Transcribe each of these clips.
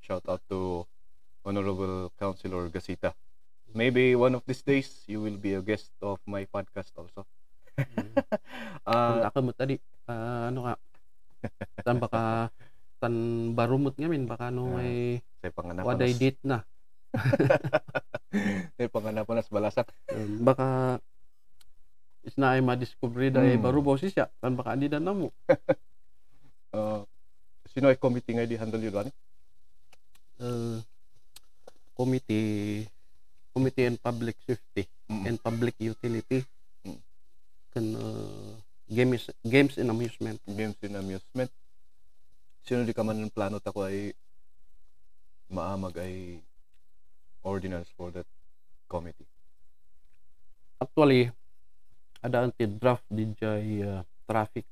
shout out to Honorable Councilor Gasita. Maybe one of these days you will be a guest of my podcast also. Kung ako mo tadi, ano ka, tan baka tan barumot ngamin baka no may Saya panganapan waday nas, date na. saya panganapan nas balasak. Baka is na ay madiscover da ay baru boses siya tan baka andi da namo. Sino ay committee nga di handle yun? Committee and Public Safety and Public Utility kan games and amusement. Games and amusement. Sino di ka man ng plano tako ay maamag ay ordinance for that committee? Actually ada anti draft DJ traffic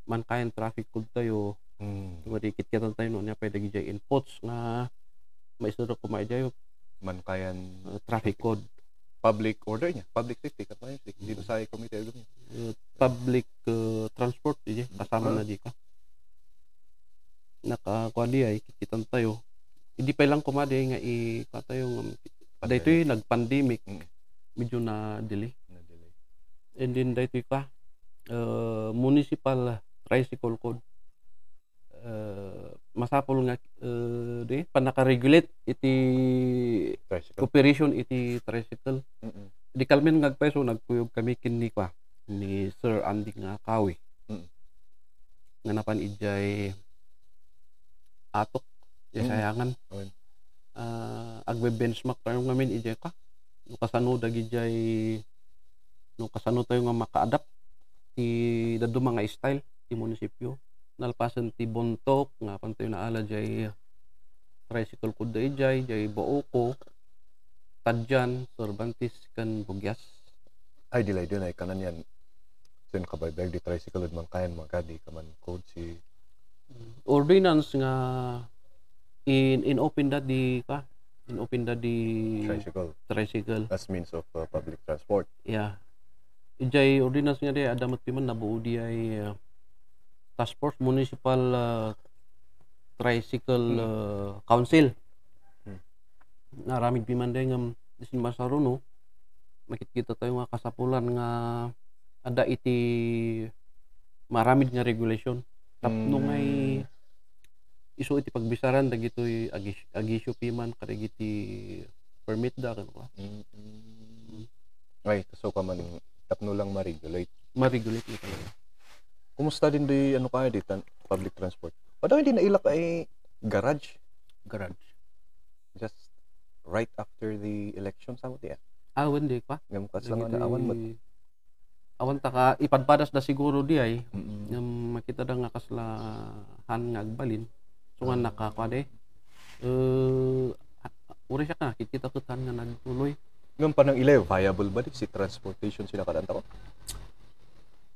mankayan traffic code tayo. Dikit kita tayo no niya pwede DJ inputs nga maisuro ko maijayo Mankayan traffic code. public order niya, public safety ka pa dito sa committee agam niya. Public transport DJ kasama na di ka. Nakakuha ay kikitan tayo. Hindi pa lang kumade nga tayo dito nag-pandemic medyo na delay. And then dito ka municipal tricycle code masapol nga di panaka-regulate iti Tricycle. operation iti tricycle. Di kalmen ngagpeso nagkuyog kami kini pa ni Sir Andy nga kawi. Nga napan ijay atok sayangan. Agbe-benchmark tayo ngamin ijay ka. No kasano dagijay no kasano tayo nga maka-adapt ti dadto mga style ti munisipyo. Nalpasan ti Bontok nga pantayo na ala jay tricycle ko jay Booko Tadjan Cervantes kan Bugyas. Ay dilay doon ay kanan yan. Sen kabaybay di tricycle man kayan magadi kaman code si ordinance nga in open that di ka in open that di tricycle as means of public transport. Yeah. Ijay ordinance nga di adamat piman nabuo di ay task force municipal tricycle council. Naramid piman day nga isin masaro no makikita tayo nga kasapulan nga ada iti maramid nga regulation tapno ngay isu iti pagbisaran dagitoy agisyo piman kadagiti permit da kanwa. Ay so ka man tapno lang ma-regulate na talaga. Kumusta din di ano kaya dito public transport? Padang hindi nailak ay garage just right after the election sa muti. Awan di pa. Ngam kas lang na awan mo. Awan ta ka ipadpadas da siguro di ay makita da nga kaslahan nga agbalin. So nga nakakwade. Uri siya ka kita kutan nga nagtuloy. Ngam panang ilay viable ba di si transportation sila kadanta ko?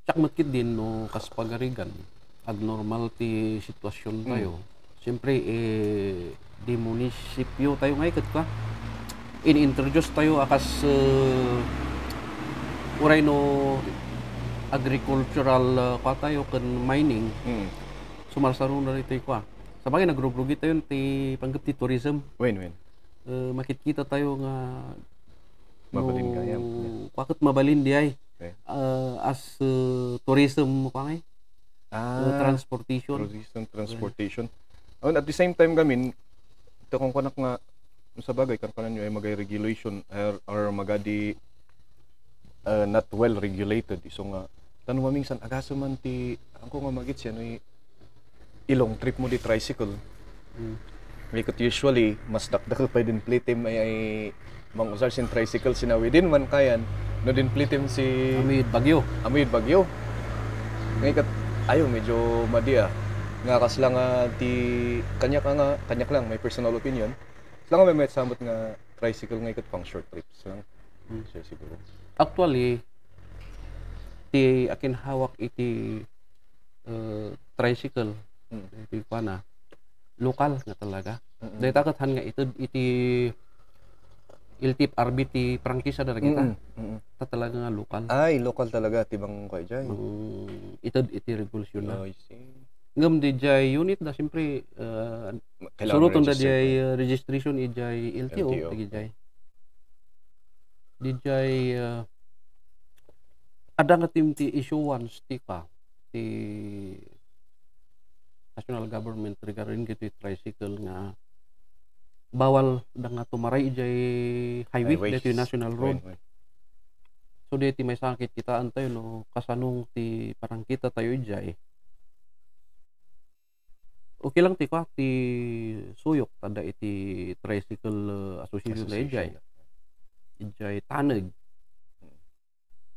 Tsak matkit din no kas pagarigan abnormal ti sitwasyon tayo. Siyempre di munisipyo tayo nga ikat ka. In-introduce tayo akas uray no agricultural pa tayo kan mining. Sumarsaro na rito ko. Sabagay nagrugrugi tayo ti panggap ti tourism. Win. Makikita tayo nga mabalin kaya. Bakit mabalin di ay? Okay. As tourism pa ngay. Transportation. And at the same time gamin ito kung kanak nga sa bagay kanan nyo ay magay regulation or magadi not well regulated iso nga tanong minsan agaso man ti ako nga magit siya no ilong trip mo di tricycle because usually mas dakdak pa din plitim ay mangusar sin tricycle sina within man kayan no din plitim si Amid Bagyo ngayon ayo medyo madia nga kas lang ti kanyak lang may personal opinion lang may samot nga tricycle nga ikat pang short trips lang siguro actually ti akin hawak iti tricycle iti pana lokal nga talaga dahil takathan nga iti iltip RBT prangkisa na kita ta talaga nga lokal ay lokal talaga tibang ko dyan itod iti revolusyon na ngem DJ unit da siyempre Kailangan suruton da registered DJ na. registration ijay LTO LTO. DJ ada nga team ti issuance ti ka ti national government regarding iti tricycle nga bawal da nga tumaray ijay highway dito national road. So dito may sakit kitaan tayo no kasanong ti parang kita tayo ijay. Okay lang ti ka ti suyok tada iti tricycle association na ijay taneg.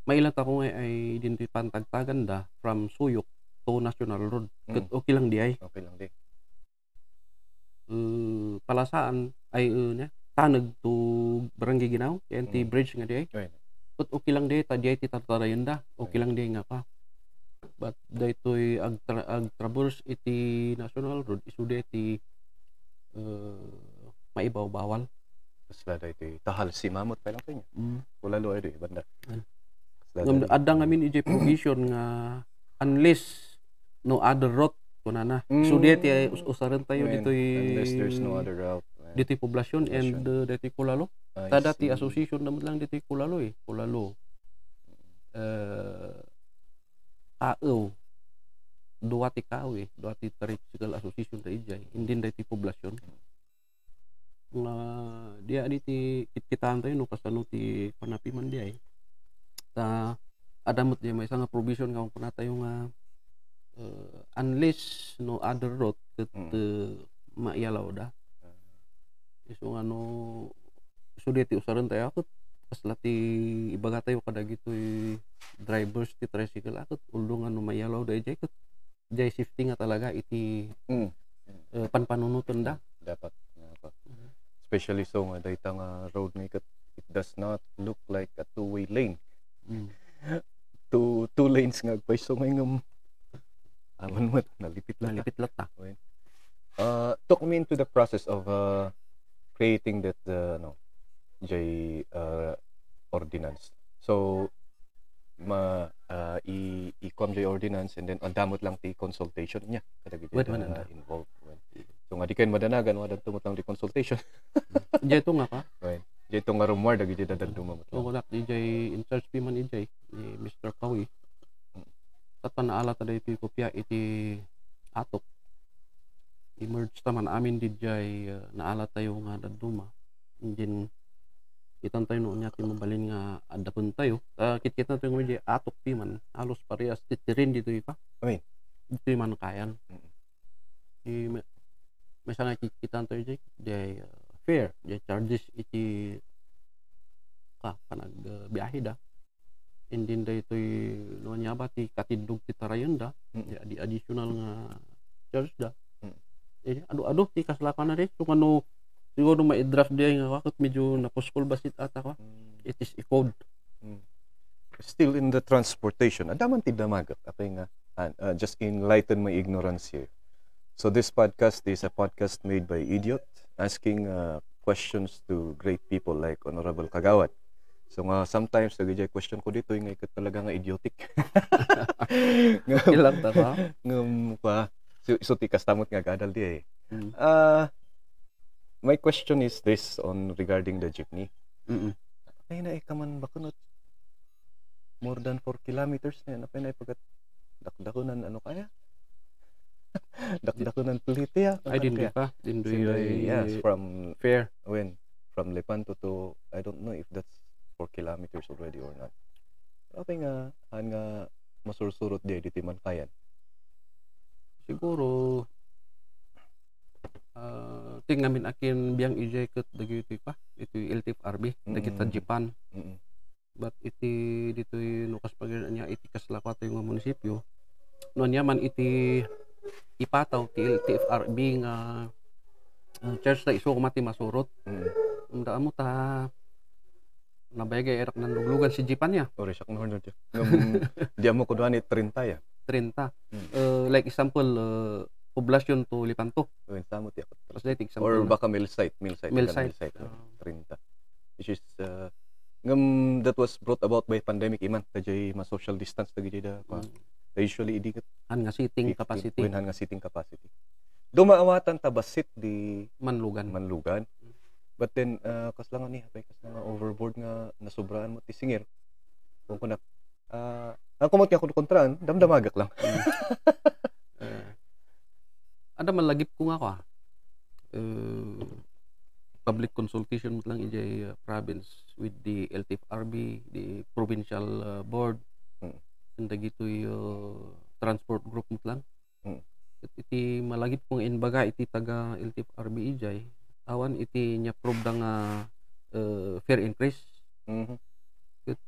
Mailan ako nga ay dinti pantagtagan da from suyok to national road. Okay lang di ay. Okay lang di. Palasaan ay taneg to Barangay Ginaw NT bridge nga di ay. But okay lang di ta di ay ti tartarayon da. Okay lang di nga pa. But daytoy ag traverse iti national road isude iti maibaw bawal. Kasla daytoy tahal si mamot pa lang kanya. Kulalo ay di banda. Adda ngamin ijay provision nga unless no other route kunana. So dito ay usaran tayo dito unless there's no other route. Dito poblasyon and dito kulalo. Ta dati association naman lang dito kulalo Kulalo. Dua ti tricycle association ta ijay. Hindi dito poblasyon. Nga dia dito kitkitaan tayo no kasano ti panapiman di ay. Ta adamot di may isang provision nga kung tayo nga unless no other route ket maiyalaw da. So ano sudeti usaran tayo akot kasla ti ibaga tayo kada gitoy drivers ti tricycle akot ulo nga no maiyalaw da ijay ket jay safety nga talaga iti panpanunuton da dapat especially so nga dayta nga road nga it does not look like a two-way lane. Two lanes nga paiso nga ngam aman mo nalipit lang ta. Took me into the process of creating that ordinance. So i-com J ordinance and then ang damot lang ti consultation niya kada gid involved. So nga di kayo madanagan wadan tumutang di consultation. Jay to nga ka. Jay to nga rumor dagi jay dadag dumamot. So wala DJ in charge pi man ijay ni Mr. Kawi. Tat panaala ta daytoy kopya iti atok. I-merge taman amin DJ naala tayo nga daduma. Then itan tayo no nya ti mabalin nga adapon tayo. Kitkit na tayo nga atok pi man halos parehas titirin dito pa. Dito man kayan. May sana kikitan tayo jay fair jay charges iti panag biyahe da and then daytoy no nya ba ti katindog ti tarayon da di additional nga charge da ado ti kaslakan na rin so kano siguro ma-draft di nga wakit medyo napuskol basit ata ka it is i-code still in the transportation adaman ti damagat apay nga just enlighten my ignorance here. So this podcast is a podcast made by idiot asking questions to great people like Honorable Kagawad. So nga sometimes nagijay question ko dito nga ikat talaga nga idiotic. Ilang ta ba? Ngam pa so tikas tamot nga gadal di my question is this on regarding the jeepney. Ay na ikaman bakunot more than 4 kilometers na napay na pagat dakdakunan ano kaya? Dakdakunan Plite I didn't pa. Yes, from fair. From Lepanto to I don't know if that's 4 kilometers already or not. Apay nga masursurot di man kayan. Siguro tingnamin akin biyang ijay ket dagiti pa. Ito LTFRB dagita Japan. But iti dito lukas pagyan niya iti kaslakwat yung munisipyo. No niya man iti ipataw ti LTFRB nga church na iso kumati masurot. Unda mo ta nabayagay erak nan luglugan si Japan niya. Ori sak no no. Di mo kudwan ni 30 ya. 30. Like example poblasyon to Lepanto. Tamo ti ako. Example. Or baka mill site. 30. Which is that was brought about by pandemic iman. Tajay ma social distance tagi da pa. Usually idi Han nga seating capacity when nga sitting capacity. Dumaawatan ta basit di manlugan. Manlugan. But then kas lang ni hapay kas nga overboard nga nasubraan mo ti singir. Kung kunak ang kumot nga kun kontraan, damdamagak lang. Ada malagip ko nga ko public consultation mo lang ijay province with the LTFRB, the provincial board, and dagitoy transport group mo lang. Iti malagip kong inbaga iti taga LTFRB ijay awan iti nya prove da nga fair increase. Ket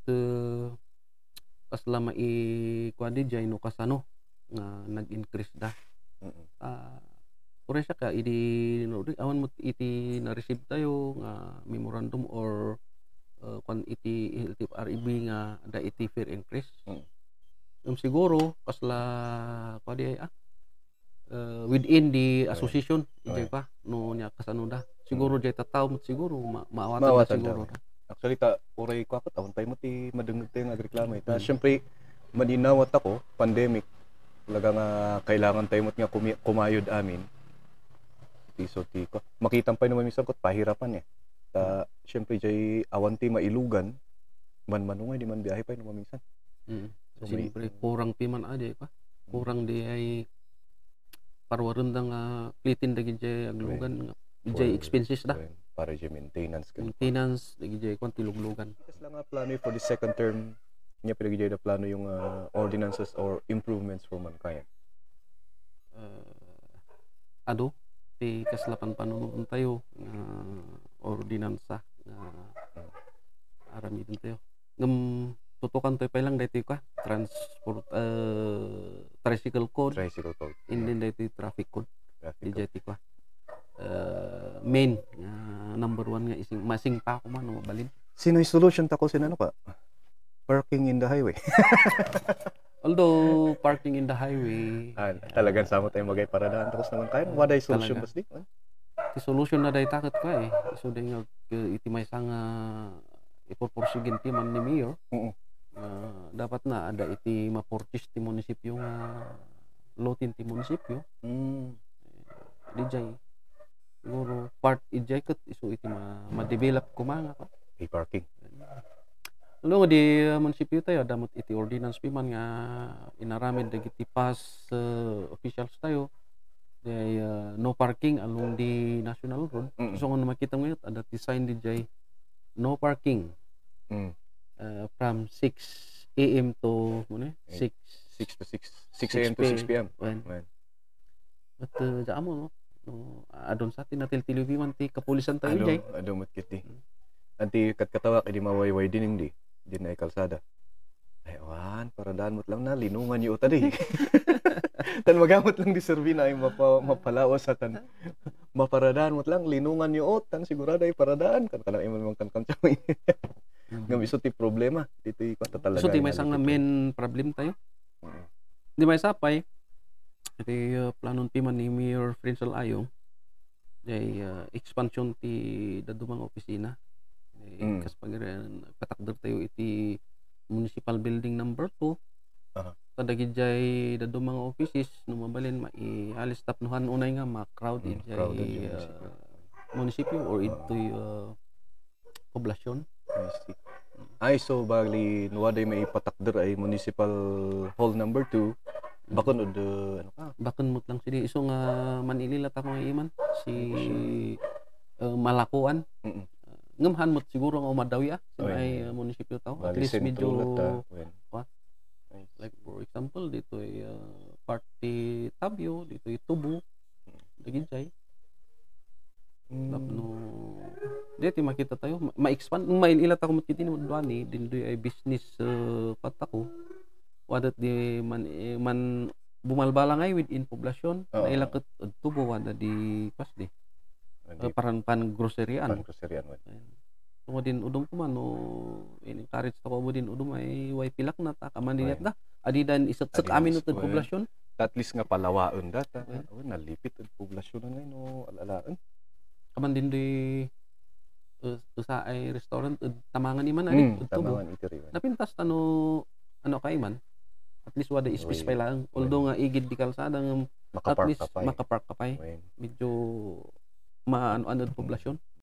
kasla kwadi jay no kasano nga nag-increase da. Ure siya ka idi awan mo iti na-receive tayo nga memorandum or kung iti LTFRB nga da iti fair increase. Siguro kasla kwadi within the association ijay pa no nya kasano da. Siguro jay tataw mo siguro maawatan siguro. Actually ta uray ko ako taon tayo mo ti madungog tayo nga reklamo ta. Syempre maninawat ako pandemic. Talaga nga kailangan tayo mo nga kumayod amin. So ti ko makita pa naman minsan ko pahirapan ta syempre jay awanti mailugan manungay di man biyahe pa naman minsan. So syempre kurang piman ade pa. Kurang di ay parwaron da nga plitin dagi jay aglugan nga jay expenses da. Para jay maintenance dagi jay kwanti luglugan. Kas lang nga plano for the second term niya pinagi jay da plano yung ordinances or improvements for mankind. Ado ti kaslapan panunuan tayo nga ordinansa nga aramidin tayo. Ngem tutukan tayo pa lang dito ka transport tricycle code and then dito traffic code di jeti ko main number 1 nga ising masing pa ko man mabalin. Sino yung solution ta ko sinano pa parking in the highway. Although parking in the highway talagang samo tayo magay paradaan tapos naman kayo waday solution bas di ti solution na day takot ko so day nga iti may sang ipurpursigin ti man ni mayor. Dapat na ada iti ma-purchase ti munisipyo nga lotin ti munisipyo. Di jay siguro part ijay ket isu iti ma-develop kumanga ko parking. Ano di munisipyo tayo damot iti ordinance piman nga inaramid dagiti pass officials tayo day no parking along the national road. So kung makita mo yun ada ti sign di jay no parking. From 6 AM to 6 AM to 6 PM. At jaamo no adon sa atin natil television ti kapulisan tayo jay. Adon mat kiti. Anti katkatawak edi mawayway din hindi. Din ay kalsada. Ay awan paradaan mo't lang na linungan yu tadi. Tan magamot lang di servi na ay mapalawas sa tan. Maparadaan mo't lang linungan yu tan sigurado ay paradaan kan kana imong kan kamay. Ngam iso ti problema dito ko talaga. So ti may sang main problem tayo. Di may sapay iti planon ti man ni Mayor Frincel Ayong day expansion ti dadumang opisina. Kas pagirian patakder tayo iti municipal building number 2. Kadagid jay dadumang offices no mabalin maihalis tapnuhan unay nga ma-crowd jay munisipyo or ito'y poblasyon. Ay so bali nuwaday may patakder ay municipal hall number 2 bakon od ano ka bakon mo lang sidi iso nga manililat ako nga iman si Malakuan. Ngamhan mo siguro nga umadawi ay munisipyo taw at least medyo like for example dito ay party Tabyo dito ay Tubo dagid jay no dito makita tayo ma-expand maililat ako makita ni Duani dindoy ay business patako wadat di man bumalbala ngay within poblasyon nailakot Tubo wada di pas di paran pan groceryan mo din udom ko man no encourage ta ko mo din udom ay way pilak na ta kamandinat da adidan isatsek amin utod poblasyon at least nga palawaon data nalipit od poblasyon nga no alalaan kaman din di sa ay restaurant tamangan ni man ani Tubo tamangan itiri napintas tano ano kay man At least wala space Uy, pa lang. Although nga igid di kalsada nga at Makapark least ka pa eh. makapark ka pa eh. Uy. Medyo maano-ano poblasyon.